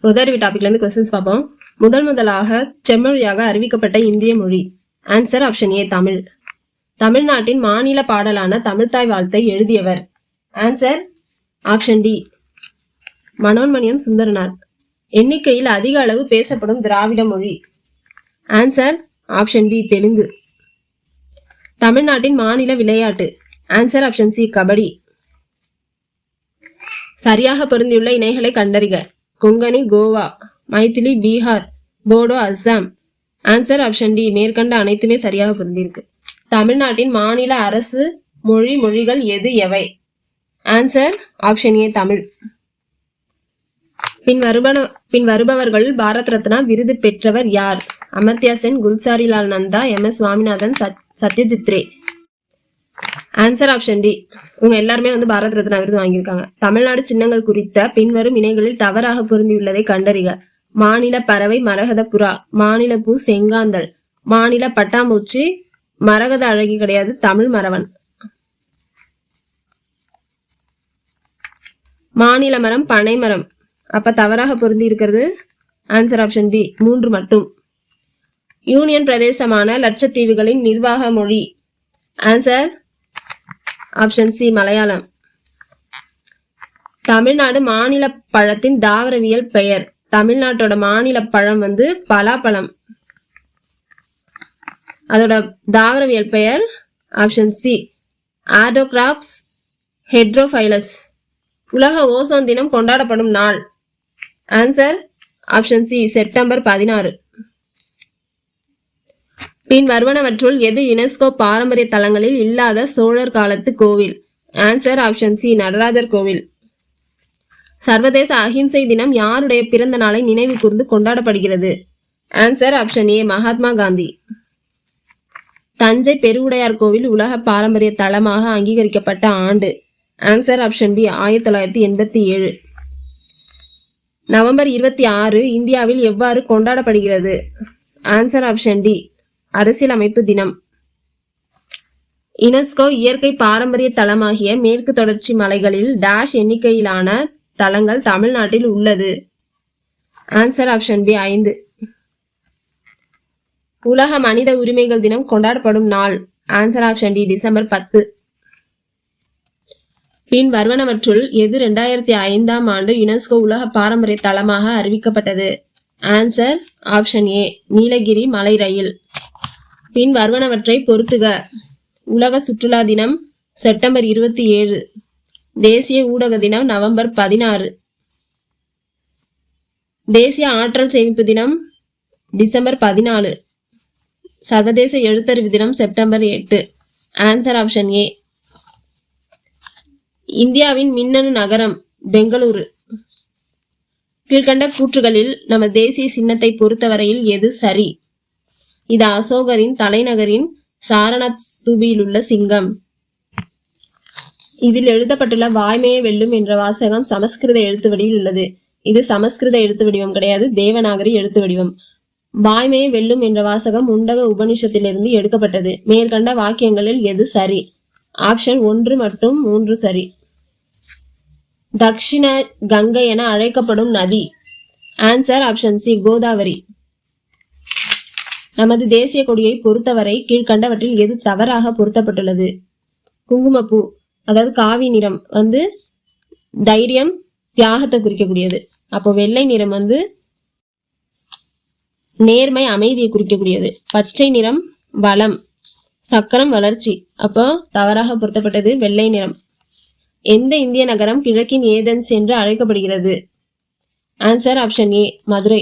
உதவி டாபிக்ல இருந்து கொஸ்டின்ஸ் பார்ப்போம். முதலாக செம்மொழியாக அறிவிக்கப்பட்ட இந்திய மொழி. Answer option A Tamil. தமிழ்நாட்டின் மாநில பாடலான தமிழ்த்தாய் வாழ்த்தை எழுதியவர். Answer option D Manonmaniam Sundaranar. எண்ணிக்கையில் அதிக அளவு பேசப்படும் திராவிட மொழி. Answer option B Telugu. தமிழ்நாட்டின் மாநில விளையாட்டு. Answer option C kabaddi. சரியாக பொருந்தியுள்ள இணைகளை கண்டறிக. Konkani Goa, Maithili Bihar, Bodo Assam. Answer option D மேற்கண்ட அனைத்துமே சரியாக பொருந்திருக்கு. தமிழ்நாட்டின் மாநில அரசு மொழிகள் எவை? Answer option A Tamil. பின் வருபவர்கள் பாரத் ரத்னா விருது பெற்றவர் யார்? Amartya Sen, Gulzarilal Nanda, MS Swaminathan, Satyajit Ray. Answer option D. இவங்க எல்லாருமே பாரத் ரத்னா விருது வாங்கியிருக்காங்க. தமிழ்நாடு சின்னங்கள் குறித்த பின்வரும் இணைகளில் தவறாக பொருந்தியுள்ளதை கண்டறிக. மாநில பறவை மரகத புறா, மாநில பூ செங்காந்தல், மாநில பட்டாம்பூச்சி மரகத அழகி கிடையாது, தமிழ் மரவன். மாநில மரம் பனைமரம். அப்ப தவறாக பொருந்தி இருக்கிறது ஆன்சர் ஆப்ஷன் பி 3 மட்டும். யூனியன் பிரதேசமான லட்சத்தீவுகளின் நிர்வாக மொழி. Answer option C Malayalam. Tamil Nadu மாநில பழத்தின் தாவரவியல் பெயர். தமிழ்நாட்டோட மாநில பழம் பலாப்பழம். அதோட தாவரவியல் பெயர் ஆப்ஷன் சி ஆர்டோகிராப்ஸ் ஹெட்ரோஃபைலஸ். உலக ஓசோன் தினம் கொண்டாடப்படும் நாள். Answer option C September 16. பின் வருவனவற்றுள் எது யுனெஸ்கோ பாரம்பரிய தலங்களில் இல்லாத சோழர் காலத்து கோவில்? ஆன்சர் ஆப்ஷன் சி நடராஜர் கோவில். சர்வதேச அஹிம்சை தினம் யாருடைய பிறந்த நாளை நினைவு கூர்ந்து கொண்டாடப்படுகிறது? ஆன்சர் ஆப்ஷன் ஏ மகாத்மா காந்தி. தஞ்சை பெருவுடையார் கோவில் உலக பாரம்பரிய தலமாக அங்கீகரிக்கப்பட்ட ஆண்டு. Answer option B 1987. நவம்பர் 26 இந்தியாவில் எவ்வாறு கொண்டாடப்படுகிறது? ஆன்சர் ஆப்ஷன் டி அரசியலமைப்பு தினம். யுனெஸ்கோ இயற்கை பாரம்பரிய தலமாகிய மேற்கு தொடர்ச்சி மலைகளில் டேஷ் எண்ணிக்கையிலான தலங்கள் தமிழ்நாட்டில் உள்ளது? Answer option B 5. உலக மனித உரிமைகள் தினம் கொண்டாடப்படும் நாள். Answer option D December 10. பின் வருவனவற்றுள் எது 2005ஆம் ஆண்டு யுனெஸ்கோ உலக பாரம்பரிய தலமாக அறிவிக்கப்பட்டது? ஆன்சர் ஆப்ஷன் ஏ நீலகிரி மலை ரயில். பின் வருவனவற்றை பொறுத்துக. உலக சுற்றுலா தினம் செப்டம்பர் 27. தேசிய ஊடக தினம் நவம்பர் 16. தேசிய ஆற்றல் சேமிப்பு தினம் டிசம்பர் 14. சர்வதேச எழுத்தறிவு தினம் செப்டம்பர் 8. ஆன்சர் ஆப்ஷன் ஏ. இந்தியாவின் மின்னணு நகரம் பெங்களூரு. கீழ்கண்ட கூற்றுகளில் நம்ம தேசிய சின்னத்தை பொறுத்தவரையில் எது சரி? இது அசோகரின் தலைநகரின் சாரநாத் ஸ்தூபியில் உள்ள சிங்கம். இதில் எழுதப்பட்டுள்ள வாய்மையை வெல்லும் என்ற வாசகம் சமஸ்கிருத எழுத்து வடிவில் உள்ளது. இது சமஸ்கிருத எழுத்து வடிவம் கிடையாது, தேவநாகரி எழுத்து வடிவம். வாய்மையை வெல்லும் என்ற வாசகம் முண்டக உபனிஷத்திலிருந்து எடுக்கப்பட்டது. மேற்கண்ட வாக்கியங்களில் எது சரி? ஆப்ஷன் 1 மற்றும் 3 சரி. தக்ஷிண கங்கை என அழைக்கப்படும் நதி. Answer option C Godavari. நமது தேசிய கொடியை பொறுத்தவரை கீழ்கண்டவற்றில் எது தவறாக பொருத்தப்பட்டுள்ளது? குங்குமப்பூ அதாவது காவி நிறம் தைரியம் தியாகத்தை குறிக்கக்கூடியது. அப்போ வெள்ளை நிறம் நேர்மை அமைதியை குறிக்கக்கூடியது. பச்சை நிறம் வளம், சக்கரம் வளர்ச்சி. அப்போ தவறாக பொருத்தப்பட்டது வெள்ளை நிறம். எந்த இந்திய நகரம் கிழக்கின் ஏதென்ஸ் என்று அழைக்கப்படுகிறது? Answer option A Madurai.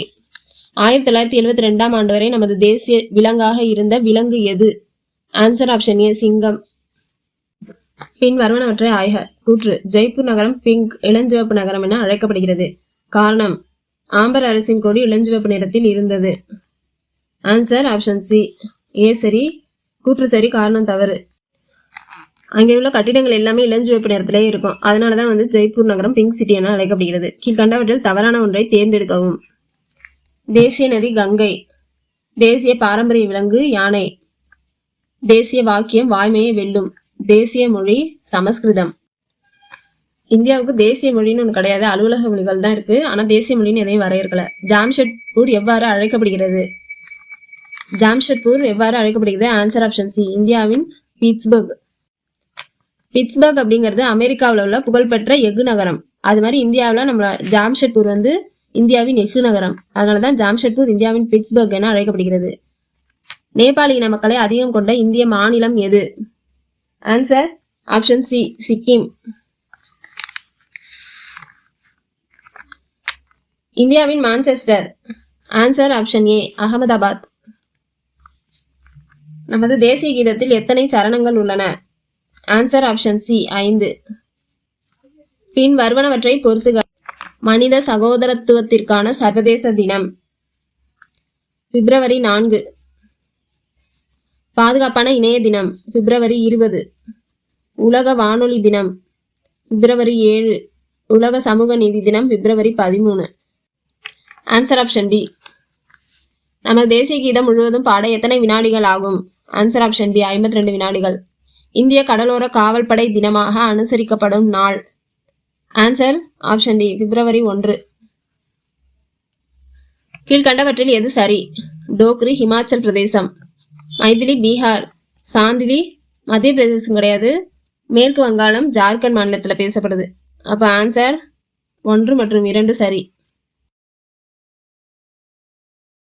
1972ஆம் ஆண்டு வரை நமது தேசிய விலங்காக இருந்த விலங்கு எது? ஆன்சர் ஆப்ஷன் ஏ சிங்கம். பின் வருவனவற்றை ஆய்க. கூற்று ஜெய்ப்பூர் நகரம் பிங்க் இளஞ்சிவப்பு நகரம் என அழைக்கப்படுகிறது. காரணம் ஆம்பர் அரசின் கொடி இளஞ்சிவப்பு நிறத்தில் இருந்தது. ஆன்சர் ஆப்ஷன் சி ஏ சரி. கூற்று சரி, காரணம் தவறு. அங்கே உள்ள கட்டிடங்கள் எல்லாமே இளஞ்சிவப்பு நிறத்திலே இருக்கும். அதனாலதான் ஜெய்ப்பூர் நகரம் பிங்க் சிட்டி என அழைக்கப்படுகிறது. கீழ்கண்டவற்றில் தவறான ஒன்றை தேர்ந்தெடுக்கவும். தேசிய நதி கங்கை. தேசிய பாரம்பரிய விலங்கு யானை. தேசிய வாக்கியம் வாய்மையை வெல்லும். தேசிய மொழி சமஸ்கிருதம். இந்தியாவுக்கு தேசிய மொழின்னு ஒன்று கிடையாது, அலுவலக மொழிகள் தான் இருக்கு. ஆனால் தேசிய மொழின்னு எதையும் வரையறுக்கல. ஜாம்ஷெட்பூர் எவ்வாறு அழைக்கப்படுகிறது? ஜாம்ஷெட்பூர் எவ்வாறு அழைக்கப்படுகிறது? ஆன்சர் ஆப்ஷன் சி, இந்தியாவின் பீட்ஸ்பர்க். பிட்ஸ்பர்க் அப்படிங்கிறது அமெரிக்காவில் உள்ள புகழ்பெற்ற எஃகு நகரம். அது மாதிரி இந்தியாவில் நம்ம ஜாம்ஷெட்பூர் வந்து இந்தியாவின் எஃகு நகரம். அதனாலதான் ஜாம்ஷெட்பூர் இந்தியாவின் பிட்ஸ்பர்க் என அழைக்கப்படுகிறது. நேபாள இன மக்களை அதிகம் கொண்ட இந்திய மாநிலம் எது? Answer option C, Sikkim. இந்தியாவின் Manchester. Answer option A, Ahmedabad. நமது தேசிய கீதத்தில் எத்தனை சரணங்கள் உள்ளன? Answer option C, 5. பின் வருவனவற்றை பொறுத்துக. மனித சகோதரத்துவத்திற்கான சர்வதேச தினம் பிப்ரவரி 4. பாதுகாப்பான இணைய தினம் பிப்ரவரி 20. உலக வானொலி தினம் பிப்ரவரி 7. உலக சமூக நீதி தினம் பிப்ரவரி 13. Answer option D. நமது தேசிய கீதம் முழுவதும் பாட எத்தனை வினாடிகள் ஆகும்? ஆன்சர் ஆப்ஷன் டி, 52 வினாடிகள். இந்திய கடலோர காவல்படை தினமாக அனுசரிக்கப்படும் நாள்? ஆன்சர் ஆப்ஷன் டி, பிப்ரவரி 1. கீழ்கண்டவற்றில் எது சரி? டோக்ரி ஹிமாச்சல் பிரதேசம், மைதிலி பீகார், சாந்திலி மத்திய பிரதேசம் கிடையாது, மேற்கு வங்காளம் ஜார்க்கண்ட் மாநிலத்தில் பேசப்படுது. அப்போ ஆன்சர் 1 மற்றும் 2 சரி.